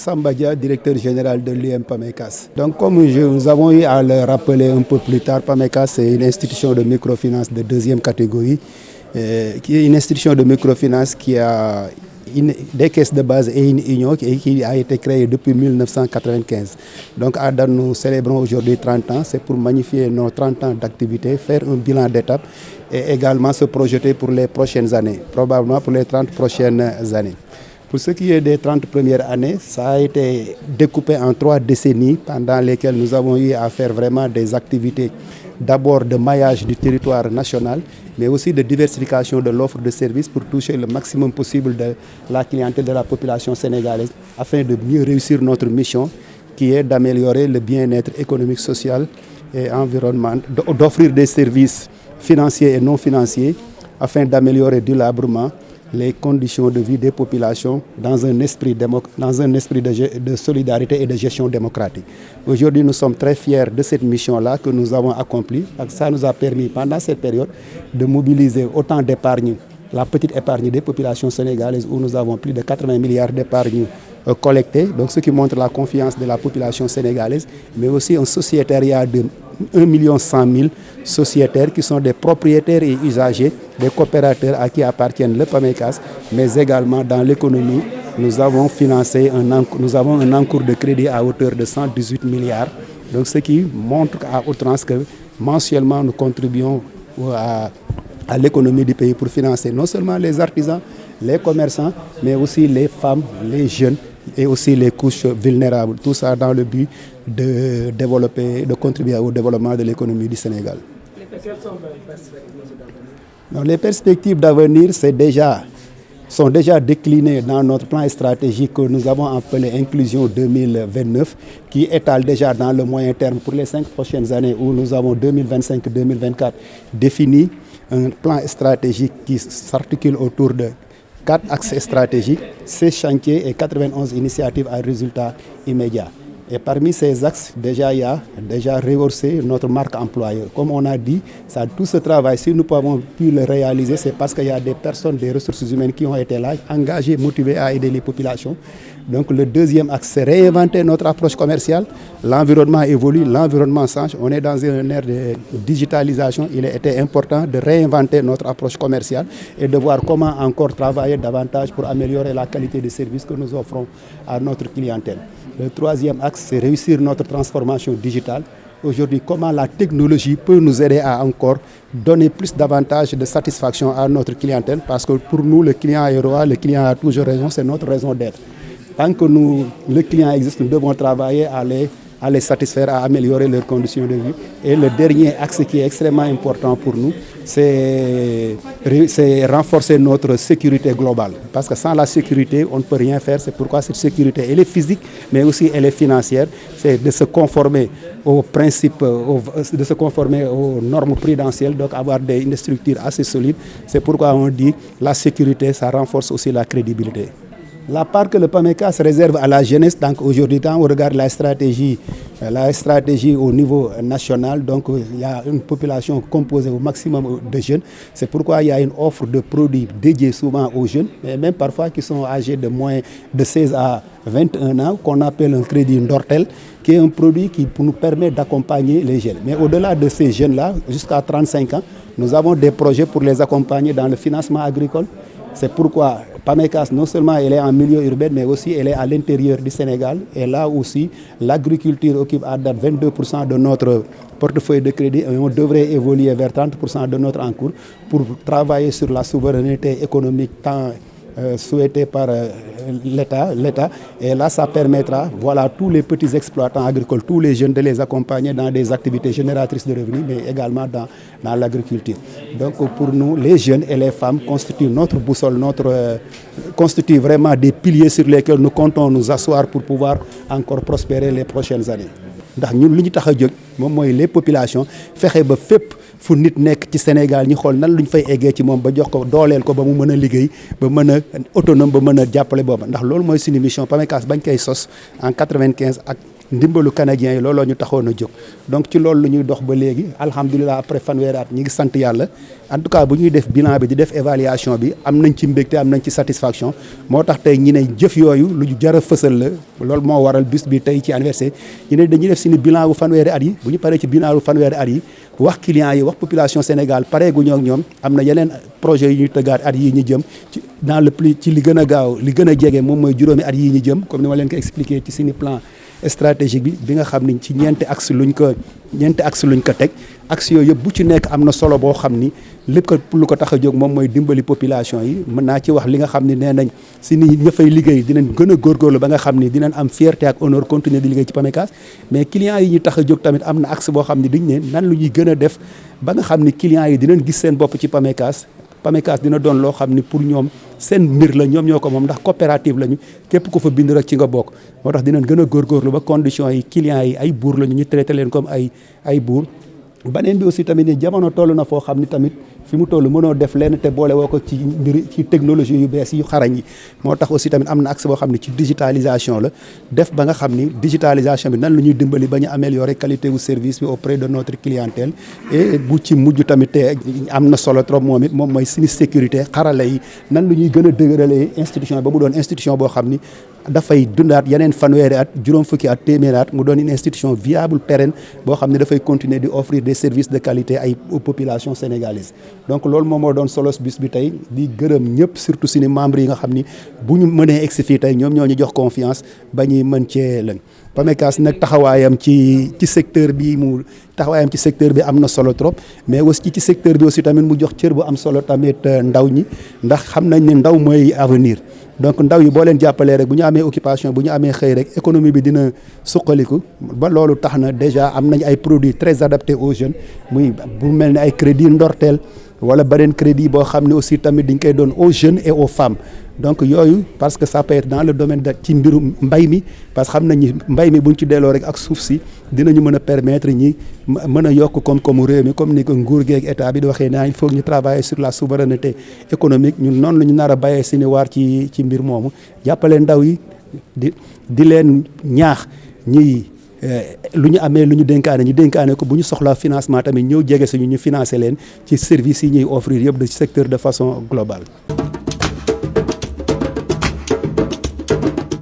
Massamba Dia, directeur général de l'UM PAMECAS. Donc comme nous avons eu à le rappeler un peu plus tard, PAMECAS c'est une institution de microfinance de deuxième catégorie, qui est une institution de microfinance qui a des caisses de base et une union qui a été créée depuis 1995. Donc à Dan, nous célébrons aujourd'hui 30 ans, c'est pour magnifier nos 30 ans d'activité, faire un bilan d'étape et également se projeter pour les prochaines années, probablement pour les 30 prochaines années. Pour ce qui est des 30 premières années, ça a été découpé en 3 décennies pendant lesquelles nous avons eu à faire vraiment des activités d'abord de maillage du territoire national, mais aussi de diversification de l'offre de services pour toucher le maximum possible de la clientèle de la population sénégalaise afin de mieux réussir notre mission qui est d'améliorer le bien-être économique, social et environnemental, d'offrir des services financiers et non financiers afin d'améliorer durablement les conditions de vie des populations dans un esprit de solidarité et de gestion démocratique. Aujourd'hui, nous sommes très fiers de cette mission-là que nous avons accomplie. Ça nous a permis, pendant cette période, de mobiliser autant d'épargne, la petite épargne des populations sénégalaises, où nous avons plus de 80 milliards d'épargne collectée, donc ce qui montre la confiance de la population sénégalaise, mais aussi un sociétariat de 1,1 million sociétaires qui sont des propriétaires et usagers, des coopérateurs à qui appartiennent le PAMECAS, mais également dans l'économie, nous avons financé nous avons un encours de crédit à hauteur de 118 milliards, donc ce qui montre à outrance que mensuellement nous contribuons à l'économie du pays pour financer non seulement les artisans, les commerçants, mais aussi les femmes, les jeunes et aussi les couches vulnérables. Tout ça dans le but de développer, de contribuer au développement de l'économie du Sénégal. Quelles sont les perspectives d'avenir? Donc, les perspectives d'avenir sont déjà déclinées dans notre plan stratégique que nous avons appelé Inclusion 2029, qui étale déjà dans le moyen terme pour les 5 prochaines années où nous avons 2025-2024 défini un plan stratégique qui s'articule autour de 4 axes stratégiques, 16 chantiers et 91 initiatives à résultats immédiats. Et parmi ces axes, déjà, il y a rehaussé notre marque employeur. Comme on a dit, tout ce travail, si nous avons pu le réaliser, c'est parce qu'il y a des personnes, des ressources humaines qui ont été là, engagées, motivées à aider les populations. Donc le deuxième axe, c'est réinventer notre approche commerciale. L'environnement évolue, l'environnement change. On est dans une ère de digitalisation. Il était important de réinventer notre approche commerciale et de voir comment encore travailler davantage pour améliorer la qualité des services que nous offrons à notre clientèle. Le troisième axe, c'est réussir notre transformation digitale. Aujourd'hui, comment la technologie peut nous aider à encore donner plus d'avantages de satisfaction à notre clientèle, parce que pour nous, le client est roi, le client a toujours raison, c'est notre raison d'être. Tant que le client existe, nous devons travailler à les satisfaire, à améliorer leurs conditions de vie. Et le dernier axe qui est extrêmement important pour nous, c'est renforcer notre sécurité globale. Parce que sans la sécurité, on ne peut rien faire. C'est pourquoi cette sécurité, elle est physique, mais aussi elle est financière. C'est de se conformer aux principes, de se conformer aux normes prudentielles, donc avoir des structures assez solides. C'est pourquoi on dit que la sécurité, ça renforce aussi la crédibilité. La part que le PAMECAS réserve à la jeunesse, donc aujourd'hui, quand on regarde la stratégie au niveau national, donc il y a une population composée au maximum de jeunes. C'est pourquoi il y a une offre de produits dédiés souvent aux jeunes, mais même parfois qui sont âgés de moins de 16 à 21 ans, qu'on appelle un crédit Ndortel, qui est un produit qui nous permet d'accompagner les jeunes. Mais au-delà de ces jeunes-là, jusqu'à 35 ans, nous avons des projets pour les accompagner dans le financement agricole. C'est pourquoi PAMECAS, non seulement elle est en milieu urbain, mais aussi elle est à l'intérieur du Sénégal. Et là aussi, l'agriculture occupe à date 22% de notre portefeuille de crédit et on devrait évoluer vers 30% de notre encours pour travailler sur la souveraineté économique tant souhaitée par l'État. Et là, ça permettra, voilà, tous les petits exploitants agricoles, tous les jeunes, de les accompagner dans des activités génératrices de revenus, mais également dans l'agriculture. Donc pour nous, les jeunes et les femmes constituent notre boussole, constituent vraiment des piliers sur lesquels nous comptons nous asseoir pour pouvoir encore prospérer les prochaines années. ndax ñun li ñu tax a jóg moom mooy les populations fexe ba fépp fu nit nekk ci Sénégal ñu xool nan lu ñu fay eggee ci moom ba jox ko dooleel ko ba mu mën a liggéey ba mën a autonome ba mën a jàppale booba ndax loolu mooy suñu mission PAMECAS bañ koy sos en 95 ak ndimbalu canadiens yi looloo ñu taxoon a jóg donc ci loolu lu ñuy dox ba léegi alhamdulilah après fanweeri at ñi ngi sant yàlla en tout cas bu ñuy def bilan bi di def évaluation bi am nañ ci mbégte am nañ ci satisfaction moo tax tey ñi ne jëf yooyu lu jar a fësal la loolu moo waral bis bi tey ci anniversaire ñu ne dañuy def suñu bilan bu fanweeri at yi bu ñu paree ci bilan bu fanweeri at yi wax clients yi wax population Sénégal pare gu ñoo ak ñoom am na yeneen projet yi ñuy tëggaat at yii ñu jëm ci dans le plus ci li gën a gaaw li gën a jege moom mooy juróomi at yii ñu jëm comme ni ma leen ko expliqué ci suñu plan stratégique bi nga xam ni ci ñeenti axe luñ ko teg axe yooyu yëpp bu ci nekk am na solo boo xam ni lépp ko lu ko tax a jóg moom mooy dimbali population yi mën naa ci wax li nga xam ni nee nañ si ni ña fay liggéey dinañ gën a góorgóorlu ba nga xam ni dinañ am fierté ak honneur continuer di liggéey ci PAMECAS mais clients yi ñu tax a jóg tamit am na axe boo xam ni dañ ne nan lu ñuy gën a def ba nga xam ni clients yi dinañ gis seen bopp ci PAMECAS dina doon loo xam ni pour ñoom seen mbir la ñoom ñoo ko moom ndax coopérative lañu képp ku fa bind rek ci nga bokk moo tax dinañ gën a góorgóorlu ba conditions yi clients yi ay buur lañu ñu traité leen comme ay buur. beneen bi aussi tamit ni jamono toll na foo xam ni tamit fi mu toll mënoo def lenn te boole woo ko ci mbir ci technologie yu bees yu xarañ yi moo tax aussi tamit am na axe boo xam ne ci digitalisation la def ba nga xam ni digitalisation bi nan la ñuy dimbali ba ñu améliorer qualité wu service bi auprès de notre clientèle et bu ci mujj tamit te am na solo trop moom it moom mooy suñu sécurité xarala yi nan la ñuy gën a dëgëralee institution ba mu doon institution boo xam ni dafay dundaat yeneen fanweeri at juróom fukki at téeméeri at mu doon une institution viable pérenne boo xam ne dafay continuer di offrir des services de qualité ay population sénégalaise donc loolu moom moo doon solos bis bi tey di gërëm ñëpp surtout suñu membres yi nga xam ni bu ñu mënee egsi fii tey ñoom ñoo ñu jox confiance ba ñuy mën cee lën PAMECAS nag taxawaayam ci secteur bi am na solo trop mais aussi ci secteur bi aussi tamit mu jox cër bu am solo tamit ndaw ñi ndax xam nañ ne ndaw mooy avenir donc ndaw yi boo leen jàppalee rek bu ñu amee occupation bu ñu amee xëy rek économie bi dina suqaliku ba loolu tax na déjà am nañ ay produits très adaptés aux jeunes muy bu mel ne ay crédit ndorteel wala beneen crédit boo xam ne aussi tamit dañ koy doon aux jeunes et aux femmes donc yooyu parce que ça peut être dans le domaine de ci mbirum mbay mi parce que xam nañ ni mbay mi buñ ci delloo rek ak suuf si dinañu mën a permettre ñi mën a yokk koom-koomu réew mi comme ni ko nguur geeg état bi di waxee naa il faut ñu travailler sur la souveraineté économique ñun noonu la ñu nar a bàyyee si ni waar ci mbir moomu jàppale ndaw yi di leen ñaax ñuy lu ñu amee lu ñu dénkaane ko bu ñu soxlaa financement tamit ñëw jege suñu ñu financer leen ci services yi ñuy offrir yëpp de secteur de façon globale